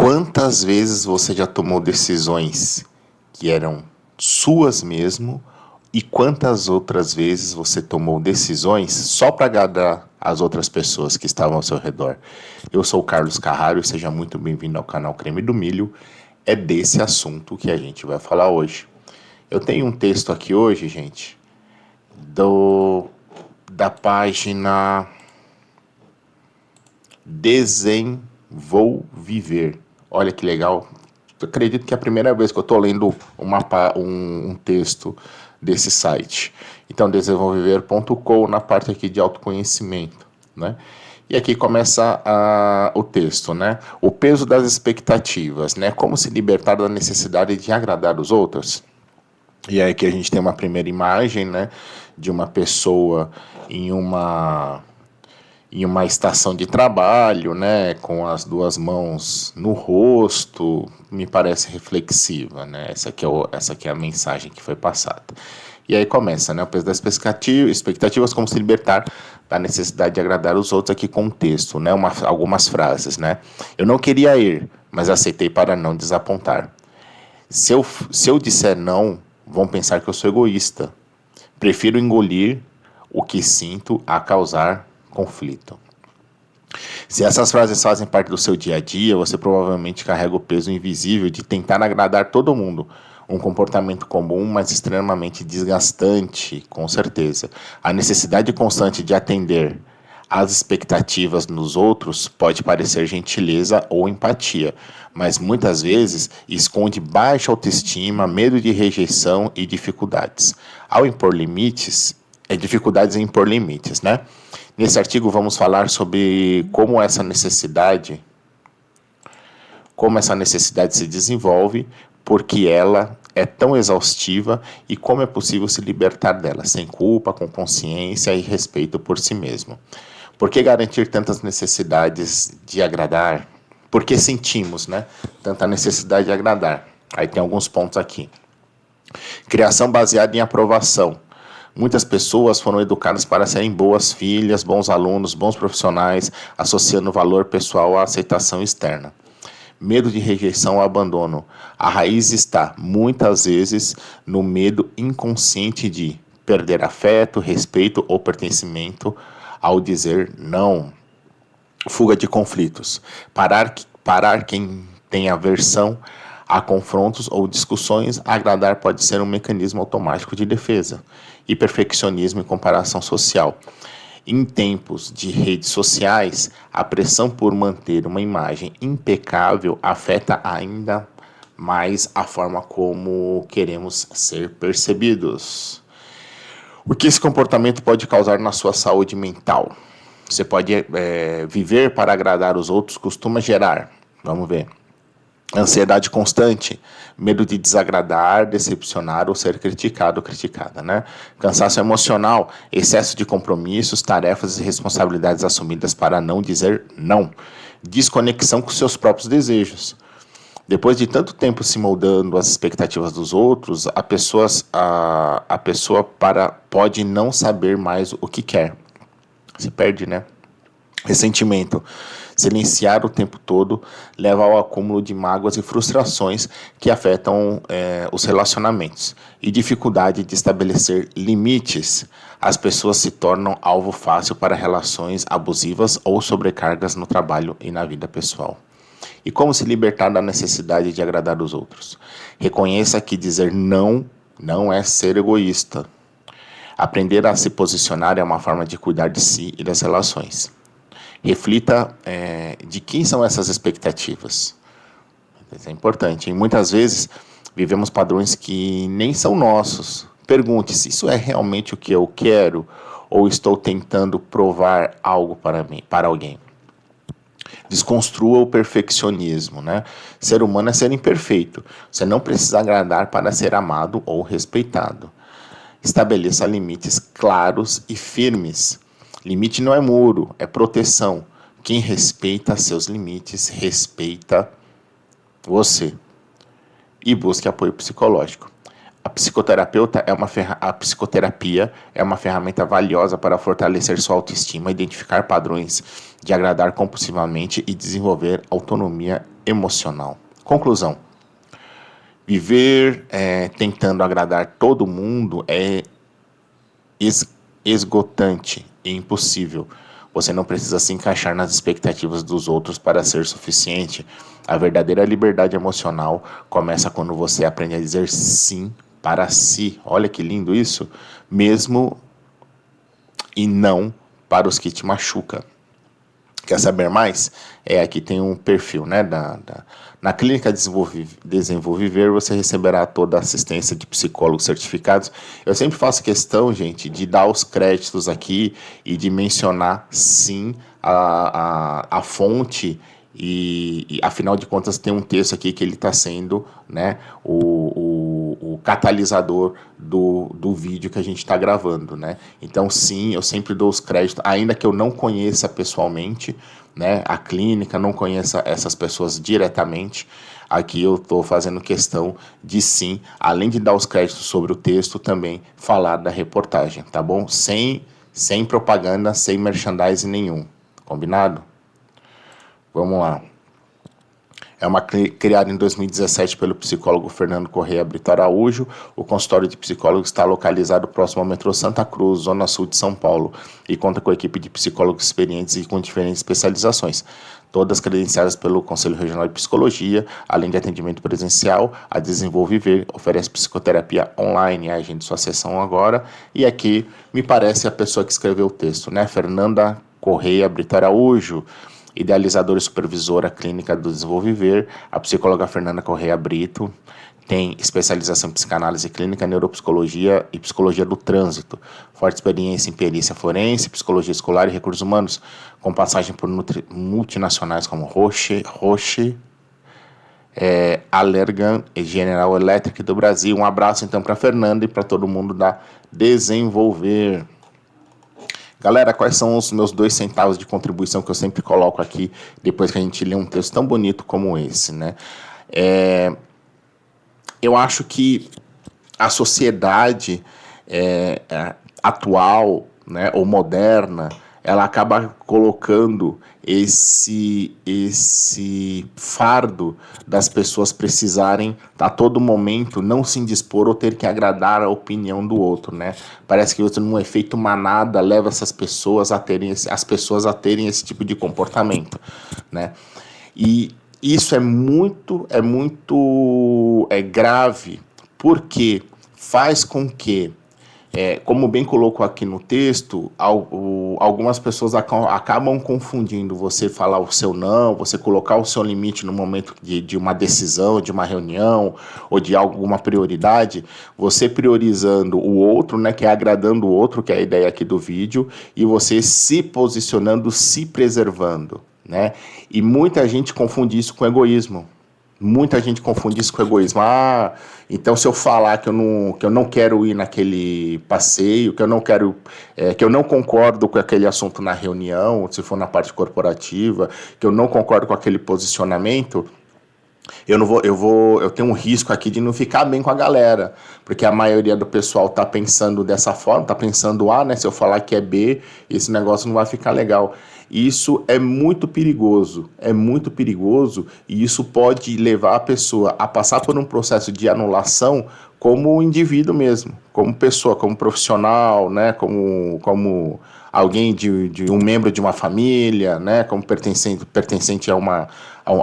Quantas vezes você já tomou decisões que eram suas mesmo e quantas outras vezes você tomou decisões só para agradar as outras pessoas que estavam ao seu redor? Eu sou o Carlos Carraro e seja muito bem-vindo ao canal Creme do Milho. É desse assunto que a gente vai falar hoje. Eu tenho um texto aqui hoje, gente, da página Desenvolviver. Olha que legal. Eu acredito que é a primeira vez que eu estou lendo um texto desse site. Então, desenvolviver.com, na parte aqui de autoconhecimento, né? E aqui começa o texto, né? O peso das expectativas, né? Como se libertar da necessidade de agradar os outros. E aí aqui a gente tem uma primeira imagem, né? De uma pessoa em uma estação de trabalho, né, com as duas mãos no rosto, me parece reflexiva, né? Essa aqui é a mensagem que foi passada. E aí começa, né, o peso das expectativas, como se libertar da necessidade de agradar os outros, aqui com o texto, né, algumas frases, né? Eu não queria ir, mas aceitei para não desapontar. Se eu disser não, vão pensar que eu sou egoísta. Prefiro engolir o que sinto a causar conflito. Se essas frases fazem parte do seu dia a dia, você provavelmente carrega o peso invisível de tentar agradar todo mundo. Um comportamento comum, mas extremamente desgastante, com certeza. A necessidade constante de atender às expectativas nos outros pode parecer gentileza ou empatia, mas muitas vezes esconde baixa autoestima, medo de rejeição e dificuldades. Ao impor limites, dificuldades em impor limites, né? Nesse artigo vamos falar sobre como essa necessidade se desenvolve, porque ela é tão exaustiva e como é possível se libertar dela, sem culpa, com consciência e respeito por si mesmo. Por que garantir tantas necessidades de agradar? Por que sentimos, né, tanta necessidade de agradar? Aí tem alguns pontos aqui. Criação baseada em aprovação. Muitas pessoas foram educadas para serem boas filhas, bons alunos, bons profissionais, associando valor pessoal à aceitação externa. Medo de rejeição ou abandono. A raiz está, muitas vezes, no medo inconsciente de perder afeto, respeito ou pertencimento ao dizer não. Fuga de conflitos. Parar quem tem aversão a confrontos ou discussões, agradar pode ser um mecanismo automático de defesa. E perfeccionismo e comparação social. Em tempos de redes sociais, a pressão por manter uma imagem impecável afeta ainda mais a forma como queremos ser percebidos. O que esse comportamento pode causar na sua saúde mental? Você pode viver para agradar os outros, costuma gerar. Vamos ver. Ansiedade constante, medo de desagradar, decepcionar ou ser criticado ou criticada, né? Cansaço emocional, excesso de compromissos, tarefas e responsabilidades assumidas para não dizer não. Desconexão com seus próprios desejos. Depois de tanto tempo se moldando às expectativas dos outros, a pessoa pode não saber mais o que quer. Se perde, né? Ressentimento. Silenciar o tempo todo leva ao acúmulo de mágoas e frustrações que afetam os relacionamentos. E dificuldade de estabelecer limites. As pessoas se tornam alvo fácil para relações abusivas ou sobrecargas no trabalho e na vida pessoal. E como se libertar da necessidade de agradar os outros? Reconheça que dizer não é ser egoísta. Aprender a se posicionar é uma forma de cuidar de si e das relações. Reflita de quem são essas expectativas. Isso é importante. E muitas vezes vivemos padrões que nem são nossos. Pergunte-se, isso é realmente o que eu quero? Ou estou tentando provar algo para alguém? Desconstrua o perfeccionismo, né? Ser humano é ser imperfeito. Você não precisa agradar para ser amado ou respeitado. Estabeleça limites claros e firmes. Limite não é muro, é proteção. Quem respeita seus limites, respeita você. E busque apoio psicológico. A psicoterapia é uma ferramenta valiosa para fortalecer sua autoestima, identificar padrões de agradar compulsivamente e desenvolver autonomia emocional. Conclusão. Viver tentando agradar todo mundo é esgotante e impossível. Você não precisa se encaixar nas expectativas dos outros para ser suficiente. A verdadeira liberdade emocional começa quando você aprende a dizer sim para si. Olha que lindo isso. Mesmo e não para os que te machucam. Quer saber mais? Aqui tem um perfil, né? Na Clínica Desenvolviver, você receberá toda a assistência de psicólogos certificados. Eu sempre faço questão, gente, de dar os créditos aqui e de mencionar, sim, a fonte. E, afinal de contas, tem um texto aqui que ele está sendo, né, o catalisador do vídeo que a gente está gravando, né? Então, sim, eu sempre dou os créditos, ainda que eu não conheça pessoalmente, né, a clínica, não conheça essas pessoas diretamente. Aqui eu estou fazendo questão de, sim, além de dar os créditos sobre o texto, também falar da reportagem, tá bom? Sem propaganda, sem merchandising nenhum. Combinado? Vamos lá. É uma criada em 2017 pelo psicólogo Fernando Correia Brito Araújo. O consultório de psicólogos está localizado próximo ao metrô Santa Cruz, zona sul de São Paulo, e conta com equipe de psicólogos experientes e com diferentes especializações, todas credenciadas pelo Conselho Regional de Psicologia. Além de atendimento presencial, a Desenvolviver oferece psicoterapia online. Agende sua sessão agora. E aqui me parece a pessoa que escreveu o texto, né? Fernanda Correia Brito Araújo, idealizadora e supervisora clínica do Desenvolviver. A psicóloga Fernanda Correia Brito tem especialização em psicanálise clínica, neuropsicologia e psicologia do trânsito. Forte experiência em perícia forense, psicologia escolar e recursos humanos, com passagem por multinacionais como Roche, Allergan e General Electric do Brasil. Um abraço então para a Fernanda e para todo mundo da Desenvolver. Galera, quais são os meus 2 centavos de contribuição que eu sempre coloco aqui depois que a gente lê um texto tão bonito como esse, né? Eu acho que a sociedade atual, né, ou moderna, ela acaba colocando esse fardo das pessoas precisarem a todo momento não se indispor ou ter que agradar a opinião do outro, né? Parece que isso, num efeito manada, leva essas pessoas a terem esse tipo de comportamento, né? E isso é muito grave, porque faz com que, como bem colocou aqui no texto, algumas pessoas acabam confundindo você falar o seu não, você colocar o seu limite no momento de uma decisão, de uma reunião ou de alguma prioridade, você priorizando o outro, né, que é agradando o outro, que é a ideia aqui do vídeo, e você se posicionando, se preservando, né? E muita gente confunde isso com egoísmo. Muita gente confunde isso com egoísmo. Então se eu falar que eu não quero ir naquele passeio, que eu não concordo com aquele assunto na reunião, se for na parte corporativa, que eu não concordo com aquele posicionamento, eu tenho um risco aqui de não ficar bem com a galera, porque a maioria do pessoal tá pensando dessa forma, tá pensando A, né? Se eu falar que é B, esse negócio não vai ficar legal. Isso é muito perigoso, e isso pode levar a pessoa a passar por um processo de anulação como indivíduo mesmo, como pessoa, como profissional, né? Como alguém de um membro de uma família, né? Como pertencente a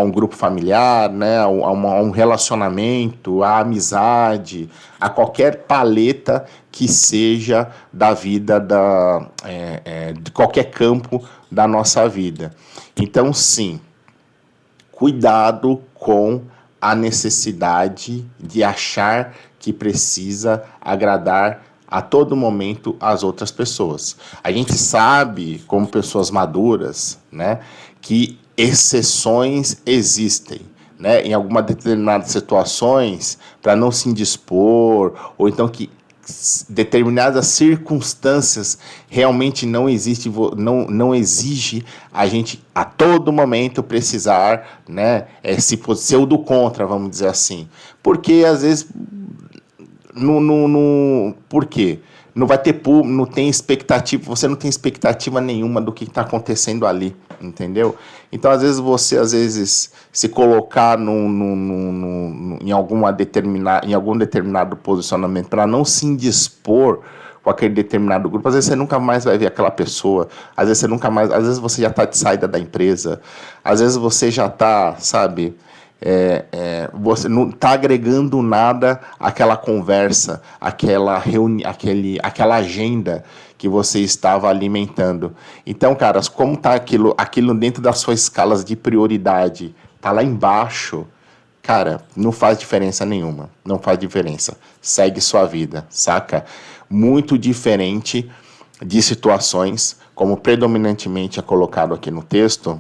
um grupo familiar, né? A um relacionamento, a amizade, a qualquer paleta que seja da vida, de qualquer campo da nossa vida. Então, sim, cuidado com a necessidade de achar que precisa agradar a todo momento as outras pessoas. A gente sabe, como pessoas maduras, né, que exceções existem, né, em algumas determinadas situações, para não se indispor, ou então que determinadas circunstâncias realmente não exige a gente a todo momento precisar, né, ser o do contra, vamos dizer assim. Porque às vezes por quê? não vai ter público, não tem expectativa, você não tem expectativa nenhuma do que está acontecendo ali, entendeu? Então, às vezes, se colocar em algum determinado posicionamento para não se indispor com aquele determinado grupo, às vezes você nunca mais vai ver aquela pessoa, às vezes você já está de saída da empresa, às vezes você já está, sabe... você não está agregando nada àquela conversa, àquela aquela agenda que você estava alimentando. Então, caras, como está aquilo dentro das suas escalas de prioridade, tá lá embaixo, cara, não faz diferença nenhuma. Não faz diferença. Segue sua vida, saca? Muito diferente de situações, como predominantemente é colocado aqui no texto,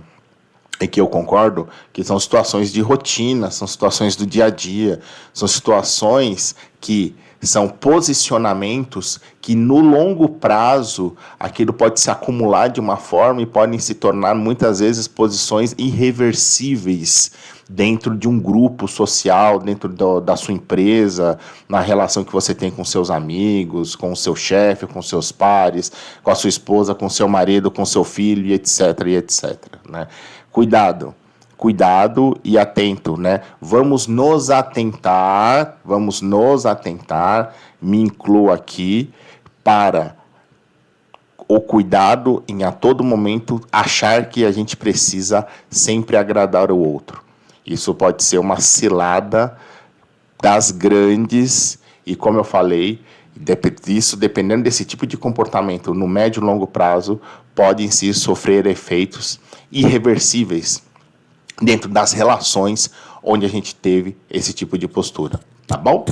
e que eu concordo, que são situações de rotina, são situações do dia a dia, são situações que são posicionamentos que no longo prazo aquilo pode se acumular de uma forma e podem se tornar muitas vezes posições irreversíveis dentro de um grupo social, dentro da sua empresa, na relação que você tem com seus amigos, com o seu chefe, com seus pares, com a sua esposa, com o seu marido, com o seu filho, e etc, né? Cuidado e atento, né? Vamos nos atentar, me incluo aqui, para o cuidado em a todo momento achar que a gente precisa sempre agradar o outro. Isso pode ser uma cilada das grandes e, como eu falei, isso, dependendo desse tipo de comportamento no médio e longo prazo, podem se sofrer efeitos irreversíveis dentro das relações onde a gente teve esse tipo de postura, tá bom?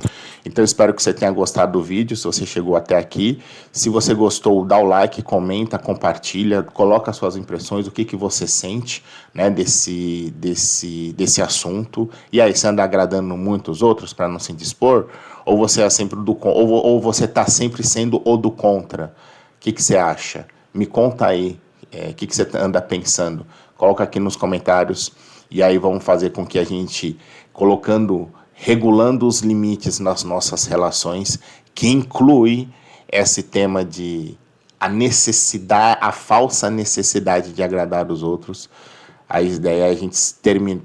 Então, espero que você tenha gostado do vídeo, se você chegou até aqui. Se você gostou, dá o like, comenta, compartilha, coloca suas impressões, o que você sente, né, desse assunto. E aí, você anda agradando muito os outros para não se indispor? Ou você é sempre ou você está sempre sendo o do contra? O que você acha? Me conta aí, o que você anda pensando. Coloca aqui nos comentários e aí vamos fazer com que a gente, regulando os limites nas nossas relações, que inclui esse tema de a falsa necessidade de agradar os outros. A ideia é a gente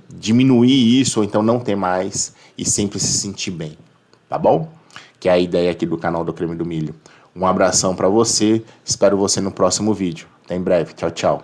diminuir isso, ou então não ter mais, e sempre se sentir bem, tá bom? Que é a ideia aqui do canal do Creme do Milho. Um abração para você, espero você no próximo vídeo. Até em breve, tchau, tchau.